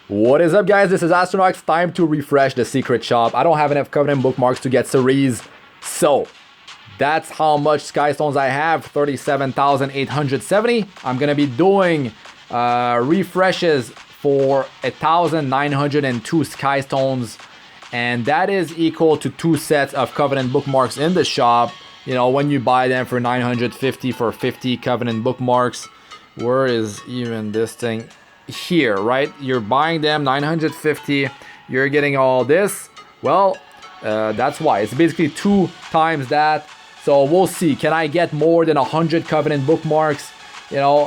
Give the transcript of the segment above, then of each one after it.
What is up, guys? This is Astranox. Time to refresh the secret shop. I don't have enough Covenant Bookmarks to get series, so that's how much Skystones I have, 37,870. I'm gonna be doing refreshes for 1,902 Skystones, and that is equal to 2 sets of Covenant Bookmarks in the shop. You know, when you buy them for 950 for 50 Covenant Bookmarks. Where is even this thing? Here, right? You're buying them 950, you're getting all this. Well, that's why it's basically 2 times that. So we'll see, can I get more than 100 Covenant Bookmarks? You know,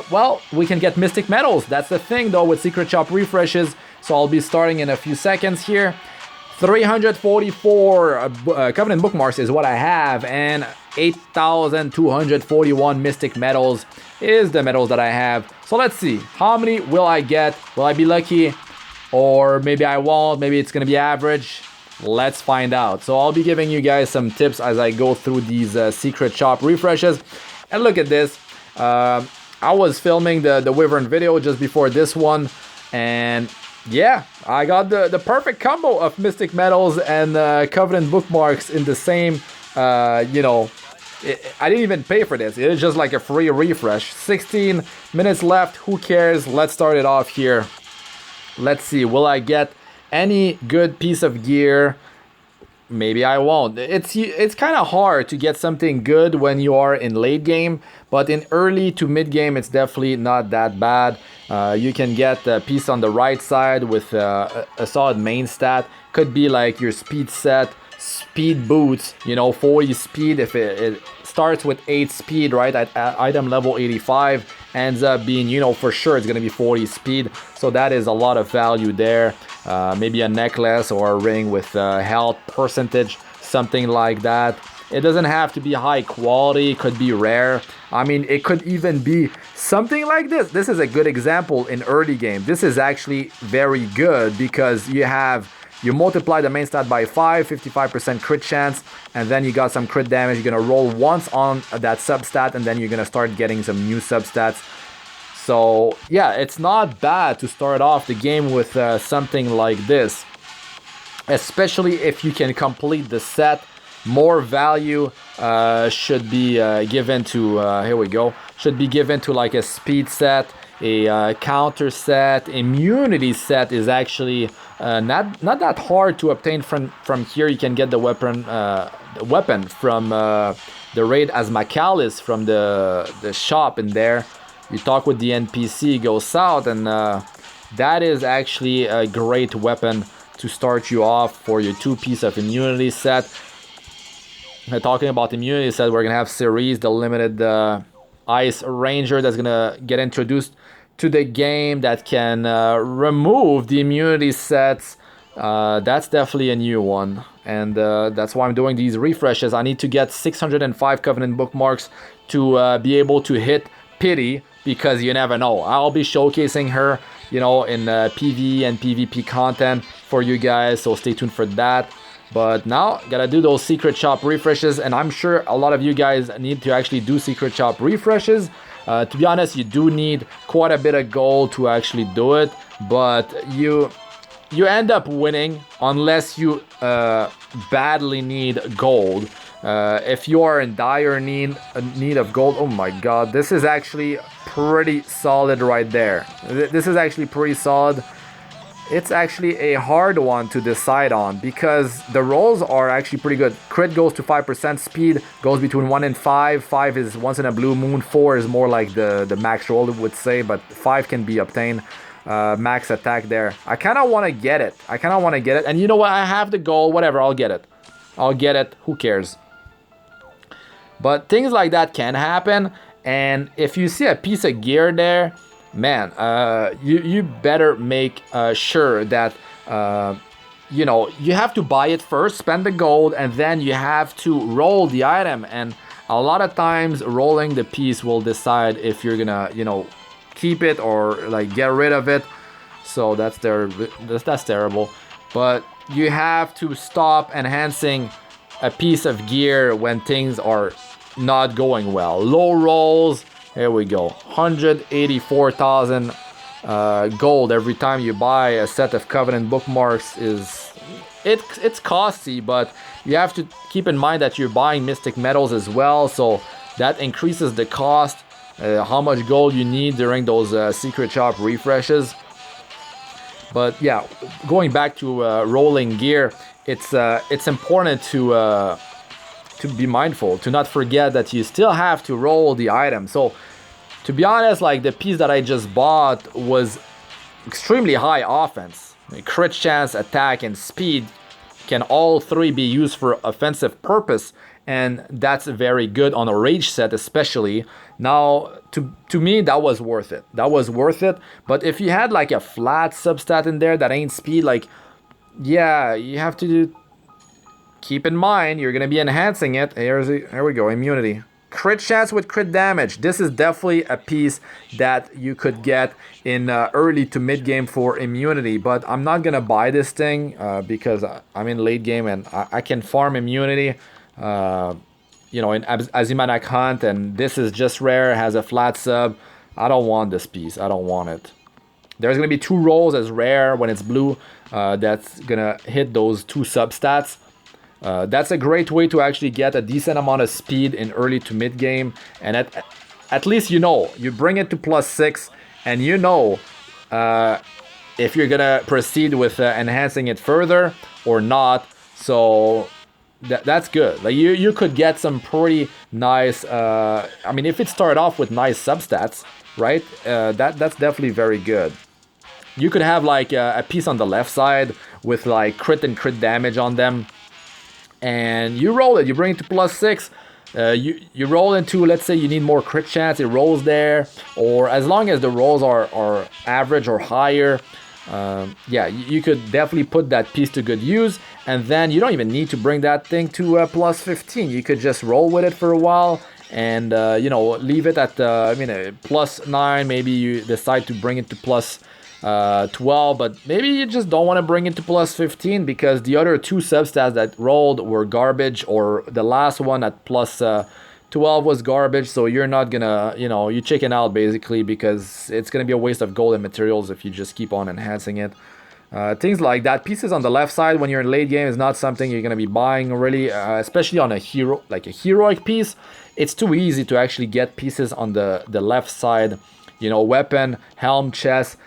well, we can get mystic medals. That's the thing though with secret shop refreshes. So I'll be starting in a few seconds here. 344 Covenant Bookmarks is what I have, and 8,241 mystic medals is the medals that I have. So let's see, how many will I get? Will I be lucky? Or maybe I won't, maybe it's gonna be average. Let's find out. So I'll be giving you guys some tips as I go through these secret shop refreshes. And look at this. I was filming the Wyvern video just before this one, and yeah, I got the perfect combo of mystic medals and Covenant Bookmarks in the same, you know, I didn't even pay for this. It is just like a free refresh. 16 minutes left, who cares? Let's start it off here. Let's see, will I get any good piece of gear? Maybe I won't. It's kind of hard to get something good when you are in late game, but in early to mid game it's definitely not that bad. You can get a piece on the right side with a solid main stat. Could be like your speed set, speed boots, you know, 40 speed. If it starts with 8 speed, right, at item level 85, ends up being, you know, for sure it's gonna be 40 speed. So that is a lot of value there. Maybe a necklace or a ring with health percentage, something like that. It doesn't have to be high quality, it could be rare. I mean, it could even be something like this. This is a good example in early game. This is actually very good because you multiply the main stat by 5, 55% crit chance, and then you got some crit damage. You're gonna roll once on that substat, and then you're gonna start getting some new substats. So yeah, it's not bad to start off the game with something like this, especially if you can complete the set. More value should be given to here we go, should be given to like a speed set, a counter set. Immunity set is actually not that hard to obtain from here. You can get the weapon from the raid as Macalis from the shop in there. You talk with the NPC, go south, and that is actually a great weapon to start you off for your 2-piece of immunity set. Talking about immunity set, we're gonna have Ceres, the limited ice ranger that's gonna get introduced to the game, that can remove the immunity sets. That's definitely a new one, and that's why I'm doing these refreshes. I need to get 605 Covenant Bookmarks to be able to hit Pity, because you never know. I'll be showcasing her, you know, in PvE and PvP content for you guys, so stay tuned for that. But now, gotta do those secret shop refreshes, and I'm sure a lot of you guys need to actually do secret shop refreshes. To be honest, you do need quite a bit of gold to actually do it, but you end up winning unless you badly need gold. If you are in dire need of gold, oh my god, this is actually pretty solid right there. This is actually pretty solid. It's actually a hard one to decide on because the rolls are actually pretty good. Crit goes to 5%, speed goes between 1 and 5. 5 is once in a blue moon, 4 is more like the max roll, would say, but 5 can be obtained. Max attack there. I kind of want to get it. And you know what? I have the goal. Whatever, I'll get it. Who cares? But things like that can happen. And if you see a piece of gear there, man, you better make sure that you know, you have to buy it first, spend the gold, and then you have to roll the item. And a lot of times rolling the piece will decide if you're gonna, you know, keep it or like get rid of it. So that's terrible. But you have to stop enhancing a piece of gear when things are not going well. Low rolls, here we go, 184,000 gold every time you buy a set of Covenant Bookmarks is it's costly, but you have to keep in mind that you're buying Mystic Metals as well, so that increases the cost, how much gold you need during those secret shop refreshes. But yeah, going back to rolling gear, it's important to be mindful, to not forget that you still have to roll the item. So to be honest, like the piece that I just bought was extremely high offense. Crit chance, attack, and speed can all three be used for offensive purpose, and that's very good on a rage set especially. Now, to me, that was worth it. That was worth it. But if you had like a flat substat in there that ain't speed, like, yeah, you have to keep in mind you're gonna be enhancing it. Here we go, immunity. Crit chance with crit damage. This is definitely a piece that you could get in early to mid game for immunity, but I'm not gonna buy this thing because I'm in late game and I can farm immunity, you know, in Azimanak Hunt, and this is just rare, has a flat sub. I don't want this piece. I don't want it. There's gonna be 2 rolls as rare when it's blue. That's gonna hit those 2 substats. That's a great way to actually get a decent amount of speed in early to mid game, and at least you know, you bring it to +6, and you know if you're gonna proceed with enhancing it further or not. So that's good. Like you could get some pretty nice. I mean, if it started off with nice substats, right? That's definitely very good. You could have like a piece on the left side with like crit and crit damage on them. And you roll it, you bring it to +6, you roll into, let's say you need more crit chance, it rolls there, or as long as the rolls are average or higher, yeah, you could definitely put that piece to good use, and then you don't even need to bring that thing to +15, you could just roll with it for a while, and you know, leave it at, +9, maybe you decide to bring it to +12, but maybe you just don't want to bring it to +15 because the other 2 substats that rolled were garbage, or the last one at +12 was garbage, so you're not gonna, you know, you chicken out basically because it's gonna be a waste of gold and materials if you just keep on enhancing it. Things like that. Pieces on the left side when you're in late game is not something you're gonna be buying really, especially on a hero, like a heroic piece. It's too easy to actually get pieces on the left side, you know, weapon, helm, chest.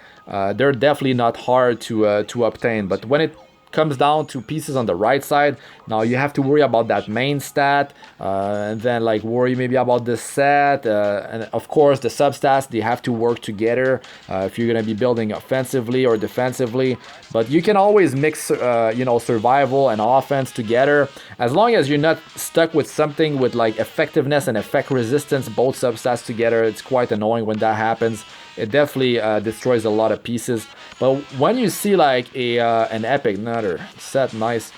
They're definitely not hard to obtain, but when it comes down to pieces on the right side, now you have to worry about that main stat, and then like worry maybe about the set, and of course the substats, they have to work together if you're gonna be building offensively or defensively. But you can always mix you know, survival and offense together, as long as you're not stuck with something with like effectiveness and effect resistance, both substats together. It's quite annoying when that happens. It definitely destroys a lot of pieces. But when you see like an epic, another set, nice.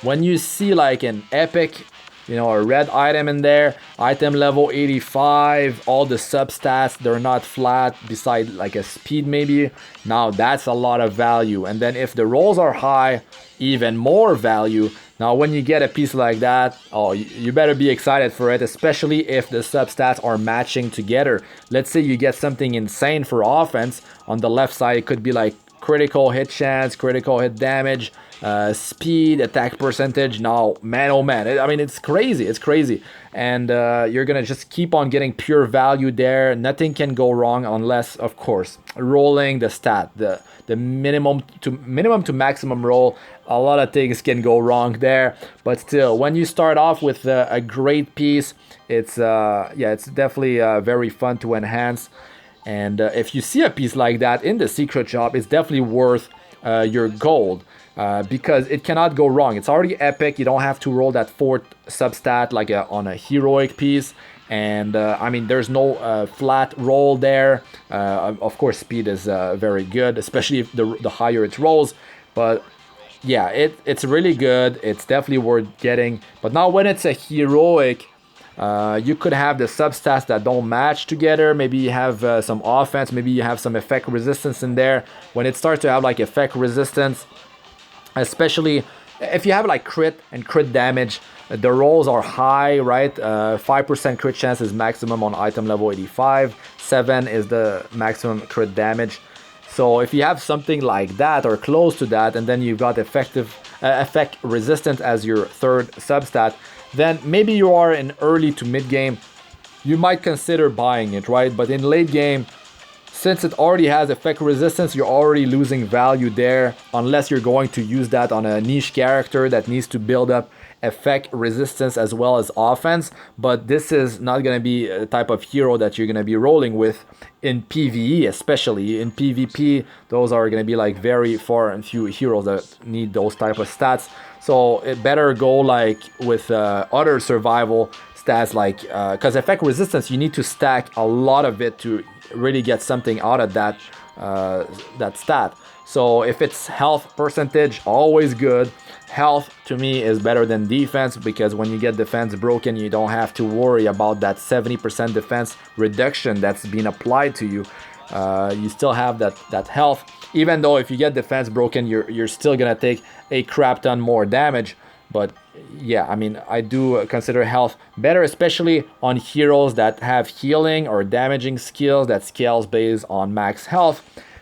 When you see like an epic, you know, a red item in there, item level 85, all the substats, they're not flat, beside like a speed maybe. Now that's a lot of value. And then if the rolls are high, even more value. Now when you get a piece like that, oh, you better be excited for it, especially if the substats are matching together. Let's say you get something insane for offense. On the left side, it could be like critical hit chance, critical hit damage, speed, attack percentage. Now, man, oh man, I mean, it's crazy. It's crazy. And you're going to just keep on getting pure value there. Nothing can go wrong unless, of course, rolling the stat, the minimum to maximum roll. A lot of things can go wrong there, but still, when you start off with a great piece, it's it's definitely very fun to enhance. And if you see a piece like that in the secret shop, it's definitely worth your gold, because it cannot go wrong. It's already epic. You don't have to roll that 4th substat like on a heroic piece. And I mean, there's no flat roll there. Of course, speed is very good, especially if the higher it rolls. But yeah, it's really good. It's definitely worth getting. But now when it's a heroic, you could have the substats that don't match together. Maybe you have some offense. Maybe you have some effect resistance in there. When it starts to have like effect resistance, especially if you have like crit and crit damage, The rolls are high, right? 5% crit chance is maximum on item level 85. 7 is the maximum crit damage. So if you have something like that or close to that, and then you've got effect resistant as your third substat, then maybe you are in early to mid game, you might consider buying it, right? But in late game, since it already has effect resistance, you're already losing value there, unless you're going to use that on a niche character that needs to build up effect resistance as well as offense. But this is not going to be a type of hero that you're going to be rolling with in PvE, especially. In PvP, those are going to be like very far and few heroes that need those type of stats. So it better go like with other survival stats, like because effect resistance, you need to stack a lot of it to really get something out of that that stat. So if it's health percentage, always good. Health to me is better than defense, because when you get defense broken, you don't have to worry about that 70% defense reduction that's being applied to you. You still have that health, even though if you get defense broken, you're still gonna take a crap ton more damage. But yeah, I mean, I do consider health better, especially on heroes that have healing or damaging skills that scales based on max health.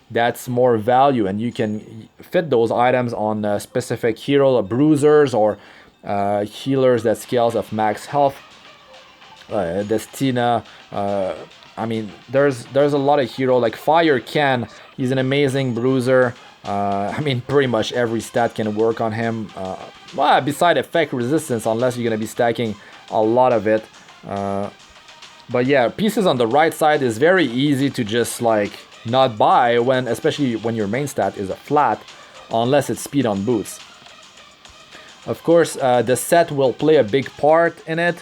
That's more value, and you can fit those items on specific hero, bruisers, or healers that scales of max health. Destina. I mean, there's a lot of hero like Fire Can. He's an amazing bruiser. I mean, pretty much every stat can work on him. Well, beside effect resistance, unless you're gonna be stacking a lot of it. But yeah, pieces on the right side is very easy to just like not buy, when especially when your main stat is a flat, unless it's speed on boots. Of course, the set will play a big part in it.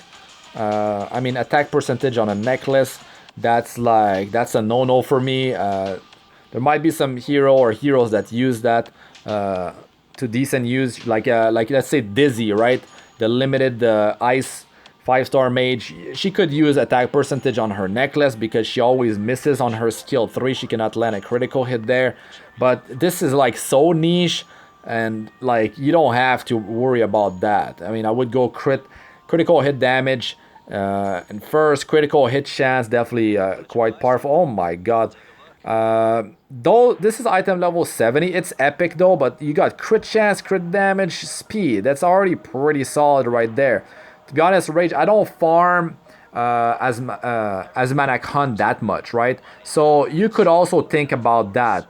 I mean, attack percentage on a necklace, that's a no-no for me. There might be some hero or heroes that use that to decent use, like let's say Dizzy, right? The limited ice 5-star mage, she could use attack percentage on her necklace because she always misses on her skill 3. She cannot land a critical hit there. But this is like so niche, and like you don't have to worry about that. I mean, I would go critical hit damage and first critical hit chance, definitely quite powerful. Oh my god. Though this is item level 70, it's epic though, but you got crit chance, crit damage, speed. That's already pretty solid right there. To be honest, Rage, I don't farm as Arahakan that much, right? So you could also think about that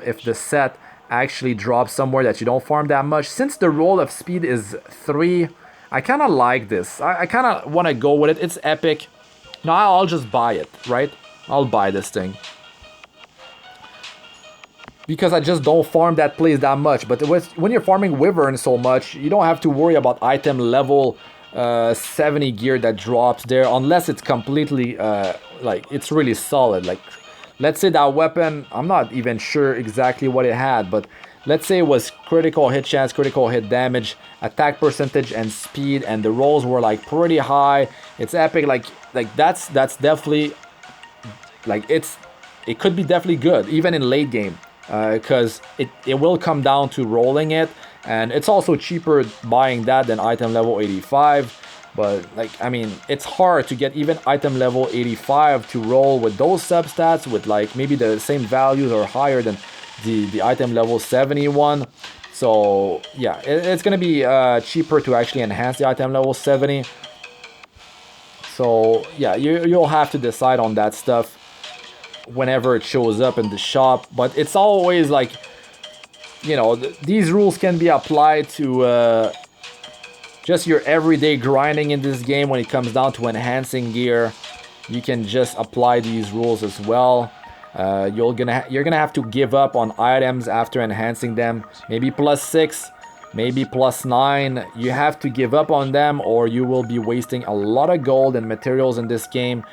if the set actually drops somewhere that you don't farm that much. Since the roll of speed is 3, I kind of like this. I kind of want to go with it. It's epic. No, I'll just buy it, right? I'll buy this thing. Because I just don't farm that place that much. But when you're farming Wyvern so much, you don't have to worry about item level 70 gear that drops there, unless it's completely like it's really solid. Like, let's say that weapon, I'm not even sure exactly what it had, but let's say it was critical hit chance, critical hit damage, attack percentage, and speed, and the rolls were like pretty high. It's epic. Like that's definitely like it could be definitely good even in late game, because it will come down to rolling it. And it's also cheaper buying that than item level 85. But like, I mean, it's hard to get even item level 85 to roll with those substats with like maybe the same values or higher than the item level 71. So yeah, it's gonna be cheaper to actually enhance the item level 70. So yeah, you'll have to decide on that stuff whenever it shows up in the shop. But it's always like, you know, these rules can be applied to just your everyday grinding in this game. When it comes down to enhancing gear, you can just apply these rules as well. You're gonna have to give up on items after enhancing them. Maybe +6, maybe +9. You have to give up on them, or you will be wasting a lot of gold and materials in this game.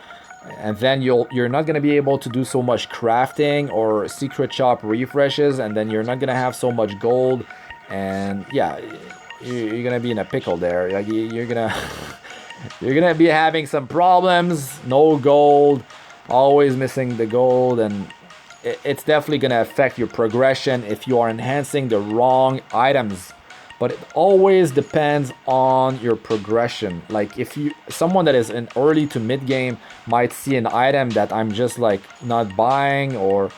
And then you're not going to be able to do so much crafting or secret shop refreshes, and then you're not going to have so much gold, and yeah, you're going to be in a pickle there. Like, you're going to be having some problems. No gold, always missing the gold, and it's definitely going to affect your progression if you are enhancing the wrong items. but it always depends on your progression. Like if you, someone that is in early to mid game might see an item that I'm just like not buying, or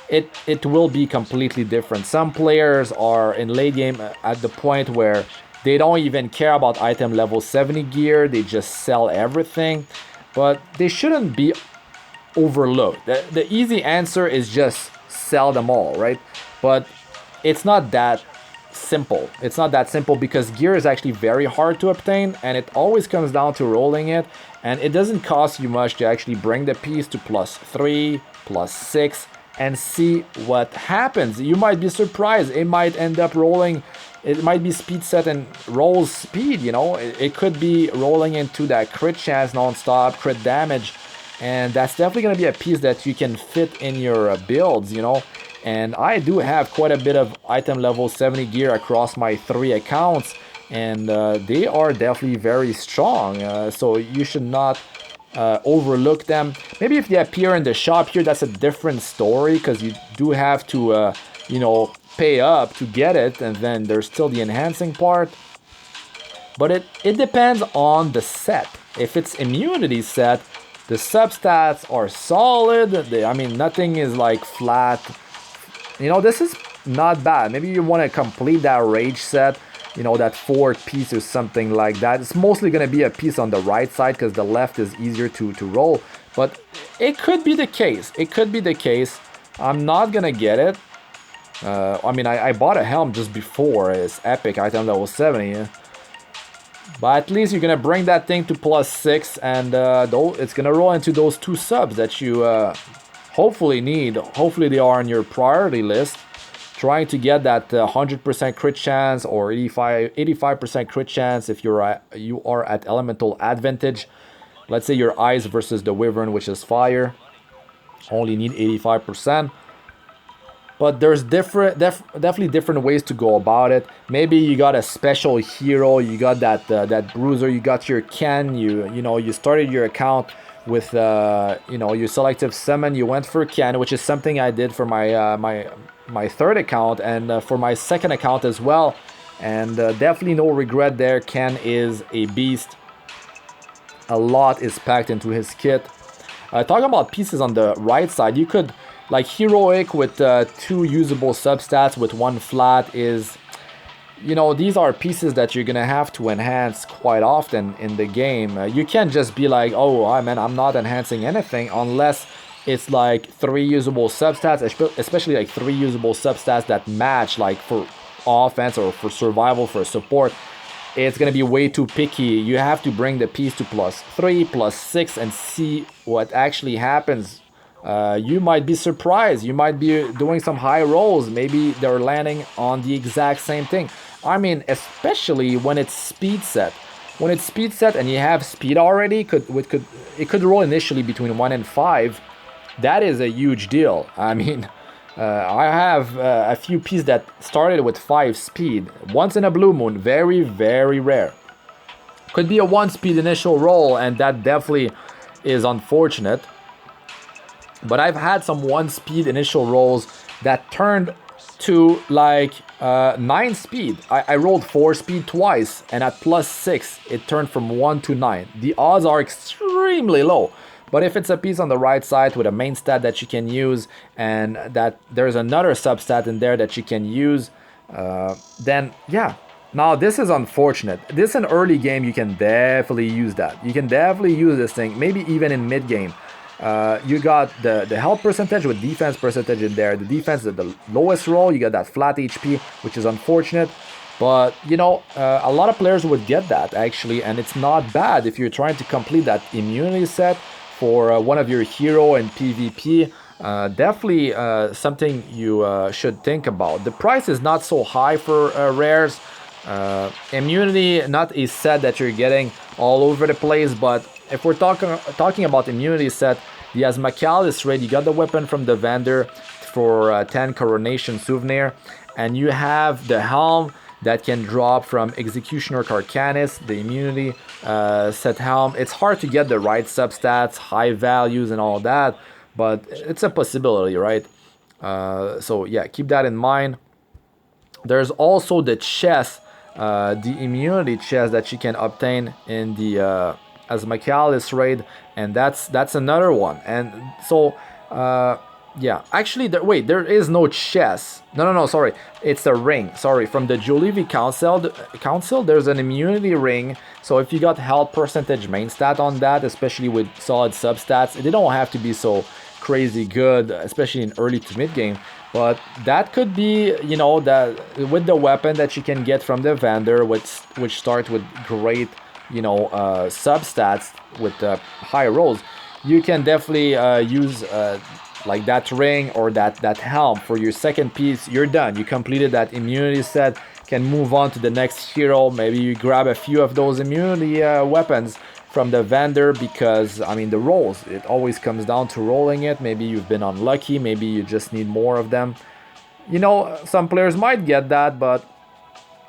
it will be completely different. Some players are in late game at the point where they don't even care about item level 70 gear, they just sell everything, but they shouldn't be overlooked. The easy answer is just sell them all, right? But it's not that simple. It's not that simple because gear is actually very hard to obtain, and it always comes down to rolling it, and it doesn't cost you much to actually bring the piece to +3, +6, and see what happens. You might be surprised. It might end up rolling. It might be speed set and rolls speed, you know. It could be rolling into that crit chance non-stop, crit damage, and that's definitely going to be a piece that you can fit in your builds, you know. And I do have quite a bit of item level 70 gear across my 3 accounts, and they are definitely very strong, so you should not overlook them. Maybe if they appear in the shop here, that's a different story, because you do have to you know, pay up to get it, and then there's still the enhancing part. But it depends on the set. If it's immunity set, the substats are solid. I mean, nothing is like flat. You know, this is not bad. Maybe you want to complete that rage set, you know, that 4th piece or something like that. It's mostly going to be a piece on the right side because the left is easier to roll. But it could be the case. It could be the case. I'm not going to get it. I mean, I bought a helm just before. It's epic item level 70. But at least you're going to bring that thing to +6. And it's going to roll into those 2 subs that you hopefully need. Hopefully they are on your priority list. Trying to get that 100% crit chance or 85% crit chance if you are at elemental advantage. Let's say your ice versus the Wyvern, which is fire. Only need 85%. But there's definitely different ways to go about it. Maybe you got a special hero, you got that bruiser, you got your Ken, you know, you started your account with you know, your selective summon, you went for Ken, which is something I did for my my 3rd account and for my 2nd account as well. And definitely no regret there. Ken is a beast. A lot is packed into his kit. Talking about pieces on the right side, you could, like heroic with 2 usable substats with 1 flat is, you know, these are pieces that you're gonna have to enhance quite often in the game. You can't just be like, oh man, I'm not enhancing anything, unless it's like 3 usable substats, especially like 3 usable substats that match, like for offense or for survival, for support. It's gonna be way too picky. You have to bring the piece to +3, +6 and see what actually happens. You might be surprised. You might be doing some high rolls. Maybe they're landing on the exact same thing. I mean, especially when it's speed set. When it's speed set and you have speed already, it could roll initially between 1 and 5. That is a huge deal. I mean, I have a few pieces that started with 5 speed. Once in a blue moon. Very, very rare. Could be a 1 speed initial roll, and that definitely is unfortunate. But I've had some 1 speed initial rolls that turned to like 9 speed. I rolled 4 speed twice, and at +6 it turned from 1 to 9. The odds are extremely low. But if it's a piece on the right side with a main stat that you can use, and that there's another substat in there that you can use, then yeah. Now this is unfortunate. This in early game you can definitely use that. You can definitely use this thing, maybe even in mid game. You got the health percentage with defense percentage in there. The defense is the lowest roll. You got that flat HP, which is unfortunate. But, you know, a lot of players would get that, actually. And it's not bad if you're trying to complete that immunity set for one of your hero in PvP. Definitely something you should think about. The price is not so high for rares. Immunity, not a set that you're getting all over the place, but if we're talking about immunity set, the Asmakalis raid, you got the weapon from the vendor for 10 coronation souvenir, and you have the helm that can drop from Executioner Karkanis, the immunity set helm. It's hard to get the right substats, high values and all that, but it's a possibility, right? So yeah, keep that in mind. There's also the chest the immunity chest that you can obtain in the Asmakalis raid, and that's another one. And so yeah, actually, wait, there is no chest. No, sorry, it's a ring. Sorry, from the Julevi Council, there's an immunity ring. So if you got health percentage main stat on that, especially with solid substats, they don't have to be so crazy good, especially in early to mid game. But that could be, you know, that with the weapon that you can get from the vendor, which starts with great, you know, substats with high rolls, you can definitely use like that ring or that helm for your second piece. You're done. You completed that immunity set. Can move on to the next hero. Maybe you grab a few of those immunity weapons from the vendor, because I mean the rolls, it always comes down to rolling it. Maybe you've been unlucky, maybe you just need more of them. You know, some players might get that, but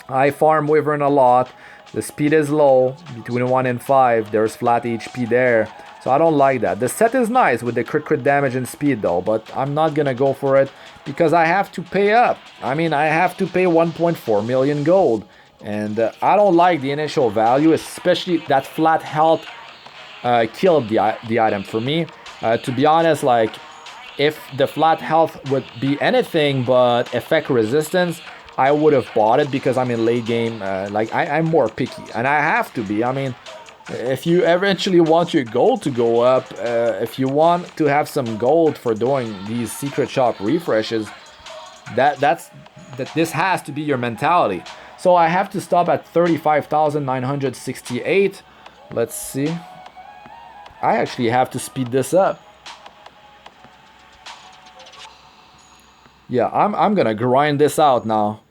I farm Wyvern a lot. The speed is low, between 1 and 5. There's flat HP there, so I don't like that. The set is nice with the crit damage and speed though, but I'm not gonna go for it because I have to pay up. I mean, I have to pay 1.4 million gold. And I don't like the initial value, especially that flat health killed the item for me. To be honest, like, if the flat health would be anything but effect resistance, I would have bought it, because I'm in late game. Like, I'm more picky, and I have to be. I mean, if you eventually want your gold to go up, if you want to have some gold for doing these secret shop refreshes, this has to be your mentality. So I have to stop at 35,968. Let's see. I actually have to speed this up. Yeah, I'm gonna grind this out now.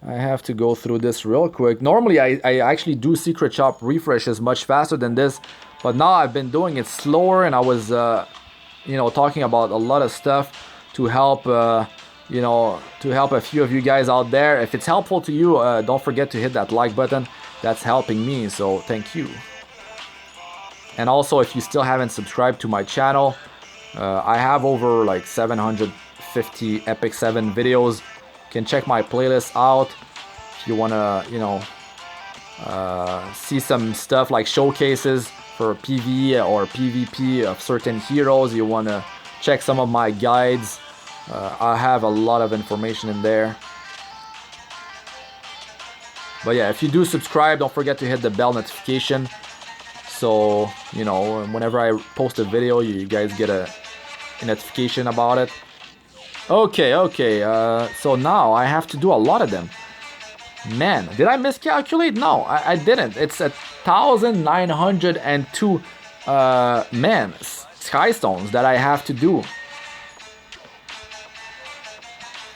I have to go through this real quick. Normally I actually do secret shop refreshes much faster than this, but now I've been doing it slower, and I was you know, talking about a lot of stuff to help you know, to help a few of you guys out there. If it's helpful to you, don't forget to hit that like button. That's helping me, so thank you. And also, if you still haven't subscribed to my channel, I have over like 750 Epic 7 videos. You can check my playlist out if you want to, you know, see some stuff like showcases for PvE or PvP of certain heroes. You want to check some of my guides. I have a lot of information in there. But yeah, if you do subscribe, don't forget to hit the bell notification, so you know whenever I post a video, you guys get a notification about it. Okay, so now I have to do a lot of them. Man, did I miscalculate? No, I didn't. It's 1,902 man, Skystones that I have to do.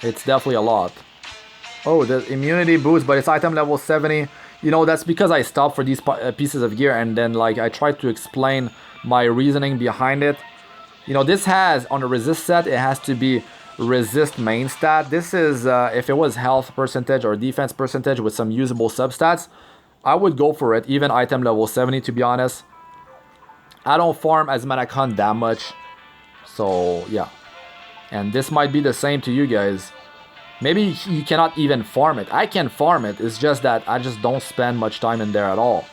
It's definitely a lot. Oh, the immunity boost, but it's item level 70. You know, that's because I stopped for these pieces of gear, and then like I tried to explain my reasoning behind it. You know, this has, on the resist set, it has to be resist main stat. This is, if it was health percentage or defense percentage with some usable substats, I would go for it, even item level 70, to be honest. I don't farm Asmakalis that much, so yeah. And this might be the same to you guys. Maybe you cannot even farm it. I can farm it. It's just that I just don't spend much time in there at all.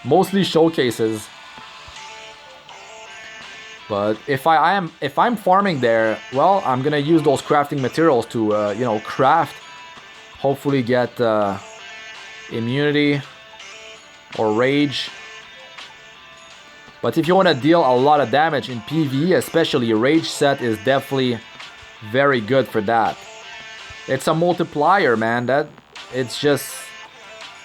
Mostly showcases. But if I'm farming there, well, I'm gonna use those crafting materials to you know, craft. Hopefully get immunity or rage. But if you want to deal a lot of damage in PvE, especially rage set is definitely very good for that. It's a multiplier, man. It's just,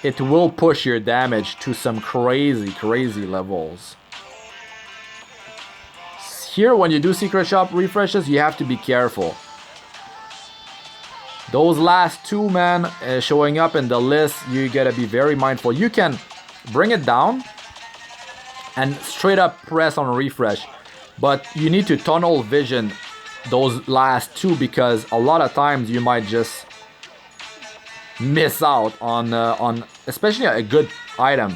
it will push your damage to some crazy levels. Here, when you do secret shop refreshes, you have to be careful. Those last two, man, showing up in the list, you gotta be very mindful. You can bring it down and straight up press on refresh, but you need to tunnel vision those last two, because a lot of times you might just miss out on especially a good item.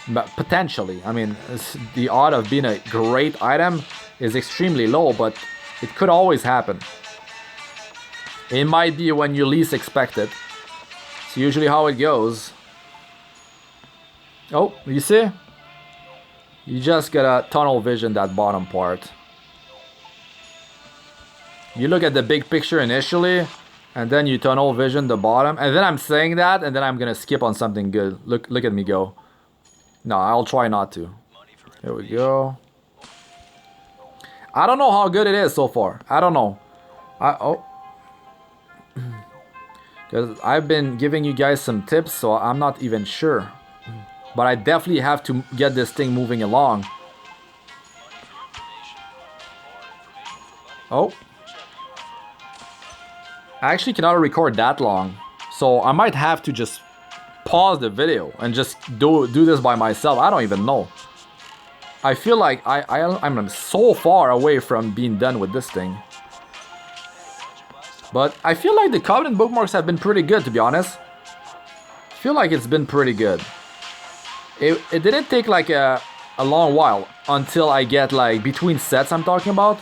But potentially, I mean, the odds of being a great item is extremely low, but it could always happen. It might be when you least expect it. It's usually how it goes. Oh, you see? You just gotta tunnel vision that bottom part. You look at the big picture initially, and then you tunnel vision the bottom. And then I'm saying that, and then I'm gonna skip on something good. Look at me go. No, I'll try not to. Here we go. I don't know how good it is so far. I don't know. Because I've been giving you guys some tips, so I'm not even sure. But I definitely have to get this thing moving along. Oh. I actually cannot record that long. So I might have to just pause the video and just do this by myself. I don't even know. I feel like I'm so far away from being done with this thing. But I feel like the Covenant Bookmarks have been pretty good, to be honest. I feel like it's been pretty good. It didn't take like a long while until I get like between sets I'm talking about.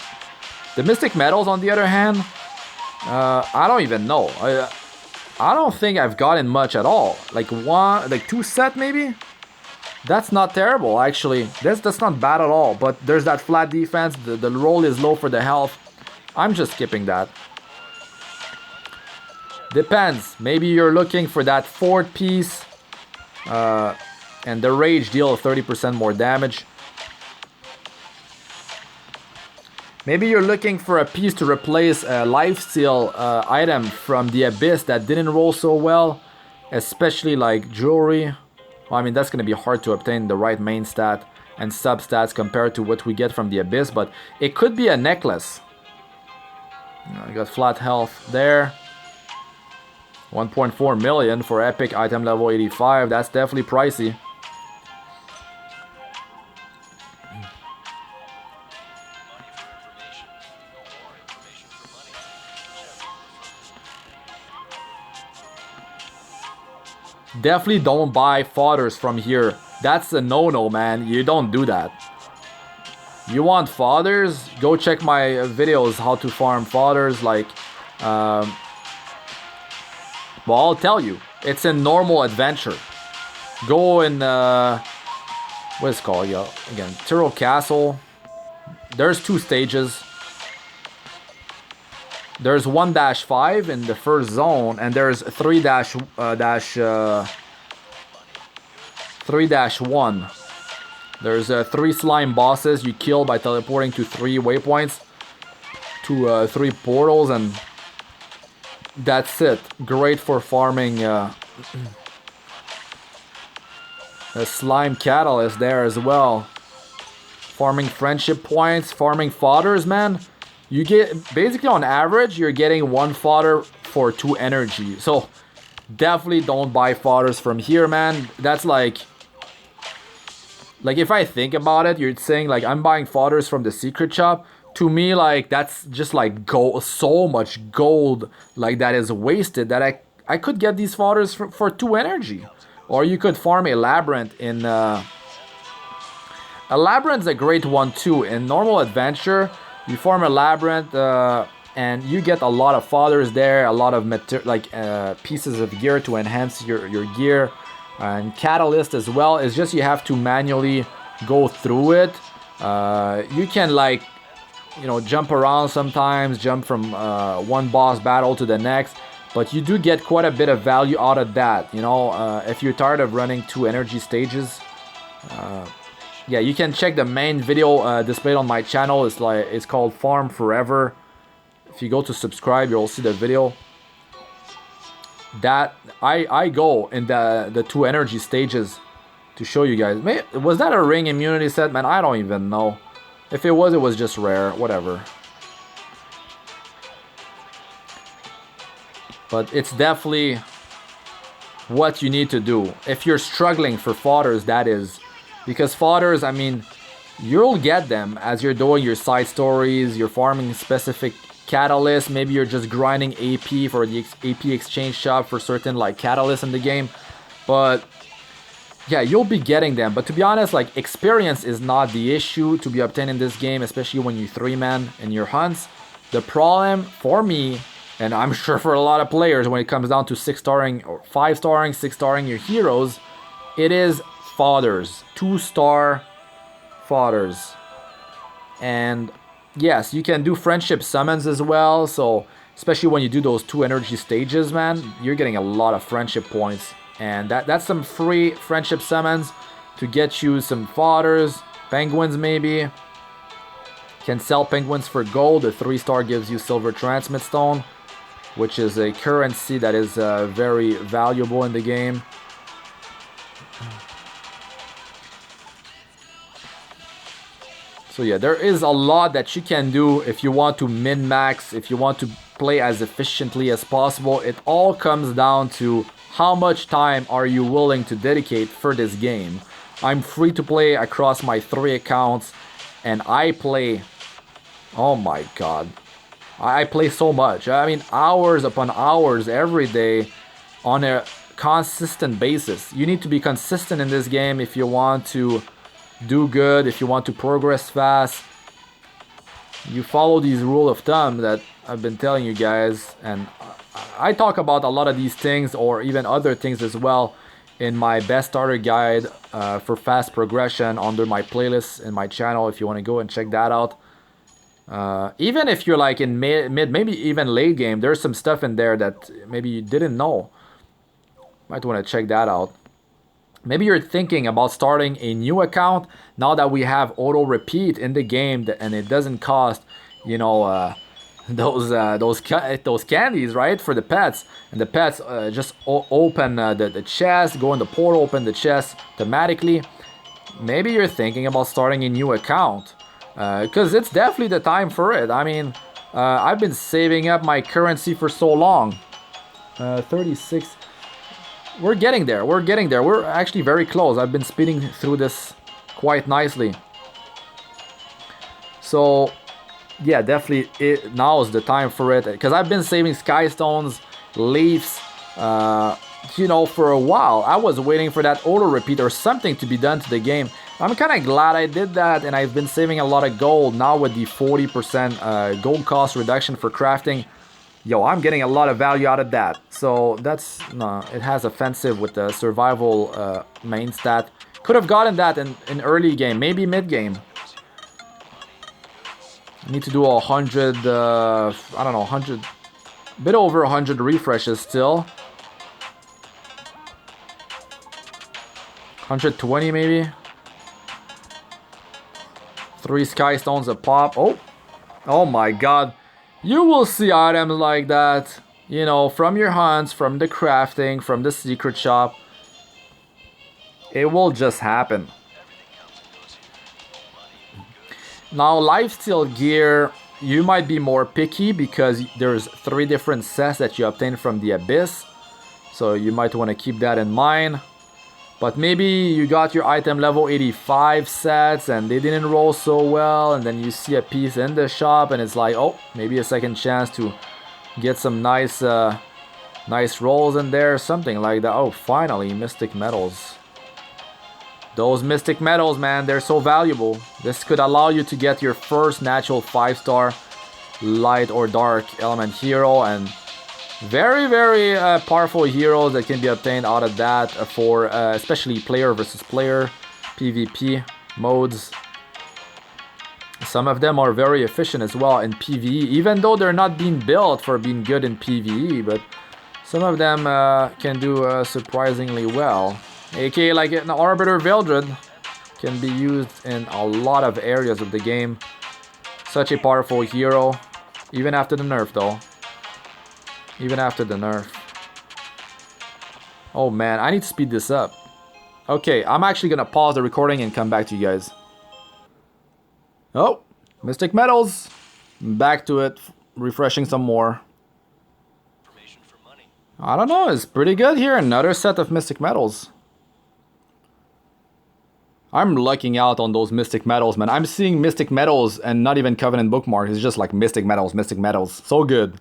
The Mystic Metals on the other hand, I don't even know. I don't think I've gotten much at all. Like 2 set maybe? That's not terrible actually. That's not bad at all. But there's that flat defense, the roll is low for the health. I'm just skipping that. Depends. Maybe you're looking for that 4th piece. And the rage deal 30% more damage. Maybe you're looking for a piece to replace a lifesteal item from the Abyss that didn't roll so well. Especially like jewelry. Well, I mean, that's going to be hard to obtain the right main stat and substats compared to what we get from the Abyss. But it could be a necklace. I got flat health there. 1.4 million for epic item level 85. That's definitely pricey. Definitely don't buy fodders from here. That's a no-no, man. You don't do that. You want fodders? Go check my videos how to farm fodders. Like, well, I'll tell you. It's a normal adventure. Go in, what is it called? Yeah, again, Tyrrell Castle. There's 2 stages. There's 1-5 in the first zone, and there's 3-1. There's 3 slime bosses you kill by teleporting to 3 waypoints, to 3 portals, and that's it. Great for farming a slime catalyst there as well. Farming friendship points, farming fodders, man. You get, basically on average, you're getting 1 fodder for 2 energy. So, definitely don't buy fodders from here, man. That's like if I think about it, you're saying like, I'm buying fodders from the secret shop. To me, like, that's just like gold, so much gold, like, that is wasted that I could get these fodders for 2 energy. Or you could farm a labyrinth in, a labyrinth's a great one too. In normal adventure, you form a labyrinth and you get a lot of fodders there, a lot of pieces of gear to enhance your gear, and catalyst as well. It's just you have to manually go through it. You can like, you know, jump around sometimes, jump from one boss battle to the next, but you do get quite a bit of value out of that. You know, if you're tired of running 2 energy stages. Yeah, you can check the main video displayed on my channel. It's called Farm Forever. If you go to subscribe, you'll see the video. That I go in the 2 energy stages to show you guys. Was that a ring immunity set, man? I don't even know. If it was just rare. Whatever. But it's definitely what you need to do if you're struggling for fodders. That is. Because fodders, I mean, you'll get them as you're doing your side stories, you're farming specific catalysts, maybe you're just grinding AP for the AP exchange shop for certain like catalysts in the game. But yeah, you'll be getting them. But to be honest, like, experience is not the issue to be obtained in this game, especially when you 3-man in your hunts. The problem for me And I'm sure for a lot of players, when it comes down to 6-starring or 5-starring, 6-starring your heroes, it is fodders, 2-star fodders. And yes, you can do friendship summons as well. So especially when you do those 2 energy stages, man, you're getting a lot of friendship points. And that's some free friendship summons to get you some fodders, penguins maybe. Can sell penguins for gold. The 3-star gives you silver transmit stone, which is a currency that is very valuable in the game. So yeah, there is a lot that you can do if you want to min-max, if you want to play as efficiently as possible. It all comes down to how much time are you willing to dedicate for this game. I'm free to play across my 3 accounts, and I play, oh my god, I play so much. I mean, hours upon hours every day on a consistent basis. You need to be consistent in this game if you want to do good, if you want to progress fast. You follow these rules of thumb that I've been telling you guys, and I talk about a lot of these things or even other things as well in my best starter guide for fast progression under my playlist in my channel if you want to go and check that out. Even if you're like in mid, maybe even late game, there's some stuff in there that maybe you didn't know. Might want to check that out. Maybe you're thinking about starting a new account now that we have auto repeat in the game, and it doesn't cost, you know, those candies, right, for the pets. And the pets just open the chest, go in the portal, open the chest automatically. Maybe you're thinking about starting a new account, because it's definitely the time for it. I mean, I've been saving up my currency for so long. 36. We're getting there. We're getting there. We're actually very close. I've been speeding through this quite nicely. So, yeah, definitely now is the time for it. Because I've been saving Skystones, Leafs, you know, for a while. I was waiting for that auto repeat or something to be done to the game. I'm kind of glad I did that, and I've been saving a lot of gold. Now with the 40% gold cost reduction for crafting, yo, I'm getting a lot of value out of that. So that's, no, it has offensive with the survival main stat. Could have gotten that in early game, maybe mid game. Need to do 100, I don't know, 100, a bit over 100 refreshes still. 120 maybe. 3 Skystones a pop. Oh my god. You will see items like that, you know, from your hunts, from the crafting, from the secret shop. It will just happen. Now, lifesteal gear, you might be more picky because there's 3 different sets that you obtain from the Abyss. So you might want to keep that in mind. But maybe you got your item level 85 sets and they didn't roll so well, and then you see a piece in the shop and it's like, oh, maybe a second chance to get some nice nice rolls in there, something like that. Oh, finally, Mystic Metals. Those Mystic Metals, man, they're so valuable. This could allow you to get your first natural 5-star light or dark element hero, and very, very powerful heroes that can be obtained out of that for especially player versus player PvP modes. Some of them are very efficient as well in PvE, even though they're not being built for being good in PvE, but some of them can do surprisingly well. aka like an Arbiter Vildred can be used in a lot of areas of the game. Such a powerful hero, even after the nerf though. Even after the nerf. Oh man, I need to speed this up. Okay, I'm actually gonna pause the recording and come back to you guys. Oh, Mystic Metals. Back to it, refreshing some more. I don't know, it's pretty good here. Another set of Mystic Metals. I'm lucking out on those Mystic Metals, man. I'm seeing Mystic Metals and not even Covenant Bookmarks. It's just like Mystic Metals, Mystic Metals. So good.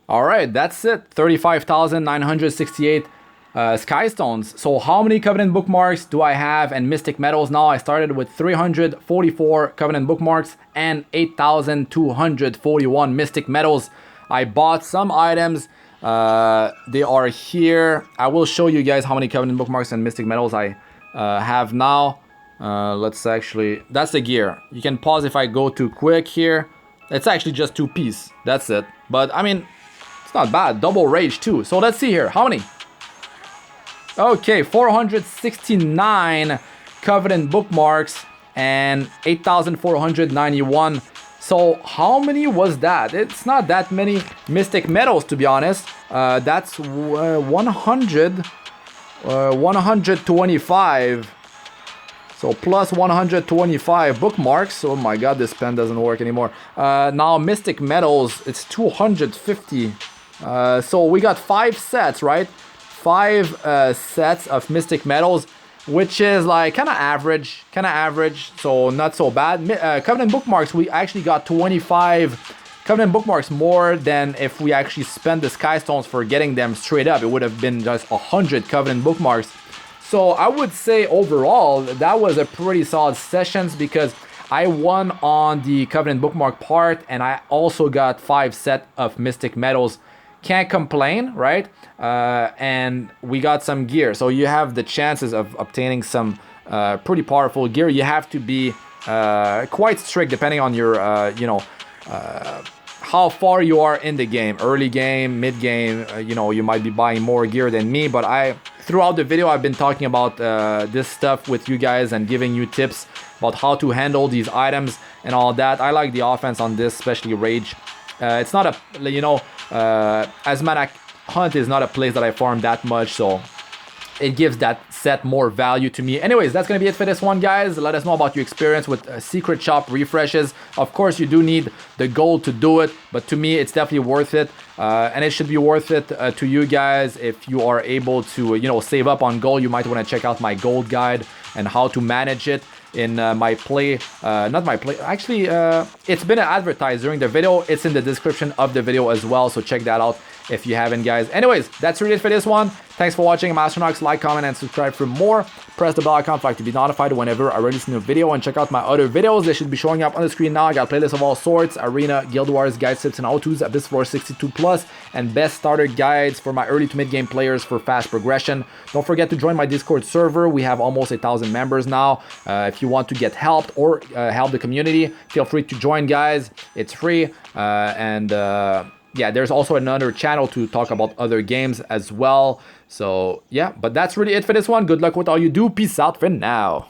Alright, that's it. 35,968 Skystones. So how many Covenant Bookmarks do I have and Mystic Metals now? I started with 344 Covenant Bookmarks and 8,241 Mystic Metals. I bought some items. They are here. I will show you guys how many Covenant Bookmarks and Mystic Metals I have now. Let's actually... That's the gear. You can pause if I go too quick here. It's actually just 2 pieces. That's it. But, I mean, it's not bad. Double rage, too. So, let's see here. How many? Okay, 469 Covenant Bookmarks and 8,491. So how many was that? It's not that many Mystic Metals, to be honest. That's 125. So plus 125 bookmarks. Oh my god, this pen doesn't work anymore. Now Mystic Metals, it's 250. So we got 5 sets, right? 5 sets of Mystic Metals, which is like kind of average, so not so bad. Covenant Bookmarks, we actually got 25 Covenant Bookmarks more than if we actually spent the Skystones for getting them straight up. It would have been just 100 Covenant Bookmarks. So I would say overall that was a pretty solid sessions, because I won on the Covenant Bookmark part and I also got 5 sets of Mystic Metals. Can't complain, right? And we got some gear, so you have the chances of obtaining some pretty powerful gear. You have to be quite strict depending on your how far you are in the game. Early game, mid game, you might be buying more gear than me, but throughout the video I've been talking about this stuff with you guys and giving you tips about how to handle these items and all that. I like the offense on this, especially rage. It's not a, Asmanac Hunt is not a place that I farm that much, so it gives that set more value to me. Anyways, that's gonna be it for this one, guys. Let us know about your experience with secret shop refreshes. Of course, you do need the gold to do it, but to me, it's definitely worth it. And it should be worth it to you guys if you are able to, save up on gold. You might want to check out my gold guide and how to manage it in my play. Not my play. Actually, it's been advertised during the video. It's in the description of the video as well, so check that out if you haven't, guys. Anyways, that's really it for this one. Thanks for watching. I'm Astranox. Like, comment, and subscribe for more. Press the bell icon to be notified whenever I release a new video, and check out my other videos. They should be showing up on the screen now. I got playlists of all sorts: Arena, Guild Wars, guides, tips, and how-tos, Abyss Force 62+, and best starter guides for my early to mid-game players for fast progression. Don't forget to join my Discord server. We have almost 1,000 members now. If you want to get helped or help the community, feel free to join, guys. It's free. Yeah, there's also another channel to talk about other games as well. So yeah, but that's really it for this one. Good luck with all you do. Peace out for now.